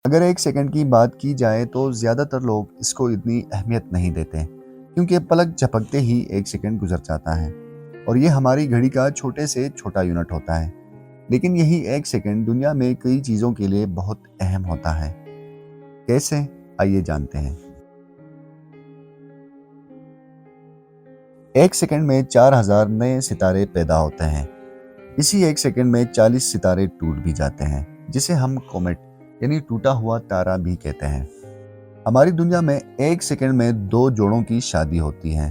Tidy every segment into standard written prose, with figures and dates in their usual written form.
اگر ایک سیکنڈ کی بات کی جائے تو زیادہ تر لوگ اس کو اتنی اہمیت نہیں دیتے، کیونکہ پلک جھپکتے ہی ایک سیکنڈ گزر جاتا ہے اور یہ ہماری گھڑی کا چھوٹے سے چھوٹا یونٹ ہوتا ہے۔ لیکن یہی ایک سیکنڈ دنیا میں کئی چیزوں کے لیے بہت اہم ہوتا ہے۔ کیسے؟ آئیے جانتے ہیں۔ ایک سیکنڈ میں 4000 نئے ستارے پیدا ہوتے ہیں۔ اسی ایک سیکنڈ میں 40 ستارے ٹوٹ بھی جاتے ہیں، جسے ہم کومیٹ یعنی ٹوٹا ہوا تارا بھی کہتے ہیں۔ ہماری دنیا میں ایک سیکنڈ میں 2 جوڑوں کی شادی ہوتی ہے،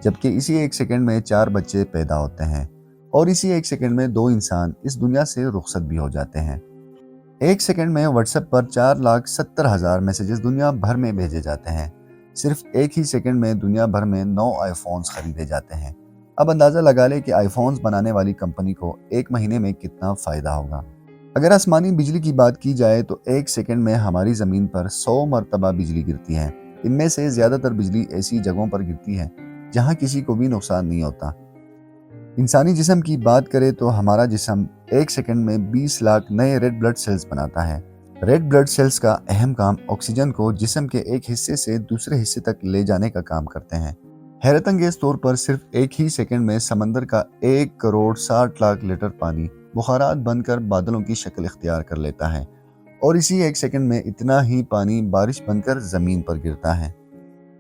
جبکہ اسی ایک سیکنڈ میں 4 بچے پیدا ہوتے ہیں، اور اسی ایک سیکنڈ میں 2 انسان اس دنیا سے رخصت بھی ہو جاتے ہیں۔ ایک سیکنڈ میں واٹس ایپ پر 4,70,000 میسیجز دنیا بھر میں بھیجے جاتے ہیں۔ صرف ایک ہی سیکنڈ میں دنیا بھر میں 9 آئی فونز خریدے جاتے ہیں۔ اب اندازہ لگا لے کہ آئی فونز بنانے والی کمپنی کو ایک مہینے میں کتنا فائدہ ہوگا۔ اگر آسمانی بجلی کی بات کی جائے تو ایک سیکنڈ میں ہماری زمین پر 100 مرتبہ بجلی گرتی ہے۔ ان میں سے زیادہ تر بجلی ایسی جگہوں پر گرتی ہے جہاں کسی کو بھی نقصان نہیں ہوتا۔ انسانی جسم کی بات کرے تو ہمارا جسم ایک سیکنڈ میں 20 لاکھ نئے ریڈ بلڈ سیلز بناتا ہے۔ ریڈ بلڈ سیلز کا اہم کام آکسیجن کو جسم کے ایک حصے سے دوسرے حصے تک لے جانے کا کام کرتے ہیں۔ حیرت انگیز طور پر صرف ایک ہی سیکنڈ میں سمندر کا 1,60,00,000 لیٹر پانی بخارات بن کر بادلوں کی شکل اختیار کر لیتا ہے، اور اسی ایک سیکنڈ میں اتنا ہی پانی بارش بن کر زمین پر گرتا ہے۔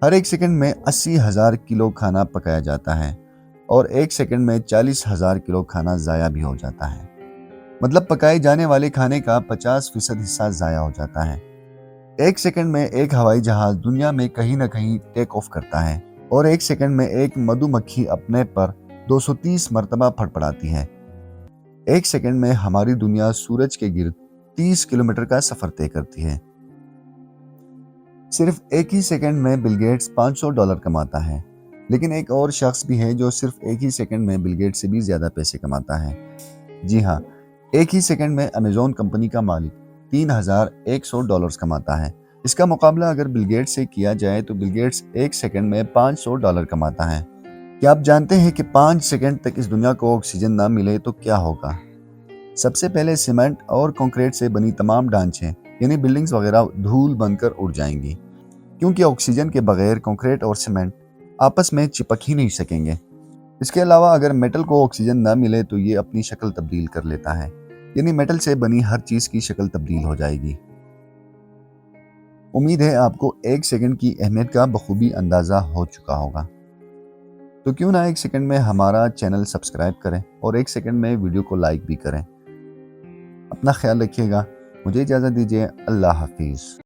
ہر ایک سیکنڈ میں 80,000 کلو کھانا پکایا جاتا ہے، اور ایک سیکنڈ میں 40,000 کلو کھانا ضائع بھی ہو جاتا ہے۔ مطلب پکائے جانے والے کھانے کا 50% حصہ ضائع ہو جاتا ہے۔ ایک سیکنڈ میں ایک ہوائی جہاز دنیا میں کہیں نہ کہیں ٹیک آف کرتا ہے، اور ایک سیکنڈ میں ایک مدھو مکھی اپنے پر 230 مرتبہ پھڑپڑاتی ہے۔ ایک سیکنڈ میں ہماری دنیا سورج کے گرد 30 کلومیٹر کا سفر طے کرتی ہے۔ صرف ایک ہی سیکنڈ میں بل گیٹس $500 کماتا ہے، لیکن ایک اور شخص بھی ہے جو صرف ایک ہی سیکنڈ میں بل گیٹس سے بھی زیادہ پیسے کماتا ہے۔ جی ہاں، ایک ہی سیکنڈ میں امیزون کمپنی کا مالک $3,100 کماتا ہے۔ اس کا مقابلہ اگر بل گیٹس سے کیا جائے تو بل گیٹس ایک سیکنڈ میں $500 کماتا ہے۔ کیا آپ جانتے ہیں کہ 5 سیکنڈ تک اس دنیا کو آکسیجن نہ ملے تو کیا ہوگا؟ سب سے پہلے سیمنٹ اور کنکریٹ سے بنی تمام ڈھانچے یعنی بلڈنگز وغیرہ دھول بن کر اڑ جائیں گی، کیونکہ آکسیجن کے بغیر کنکریٹ اور سیمنٹ آپس میں چپک ہی نہیں سکیں گے۔ اس کے علاوہ اگر میٹل کو آکسیجن نہ ملے تو یہ اپنی شکل تبدیل کر لیتا ہے، یعنی میٹل سے بنی ہر چیز کی شکل تبدیل ہو جائے گی۔ امید ہے آپ کو ایک سیکنڈ کی اہمیت کا بخوبی اندازہ ہو چکا ہوگا۔ تو کیوں نہ ایک سیکنڈ میں ہمارا چینل سبسکرائب کریں اور ایک سیکنڈ میں ویڈیو کو لائک بھی کریں۔ اپنا خیال رکھیے گا۔ مجھے اجازت دیجیے۔ اللہ حافظ۔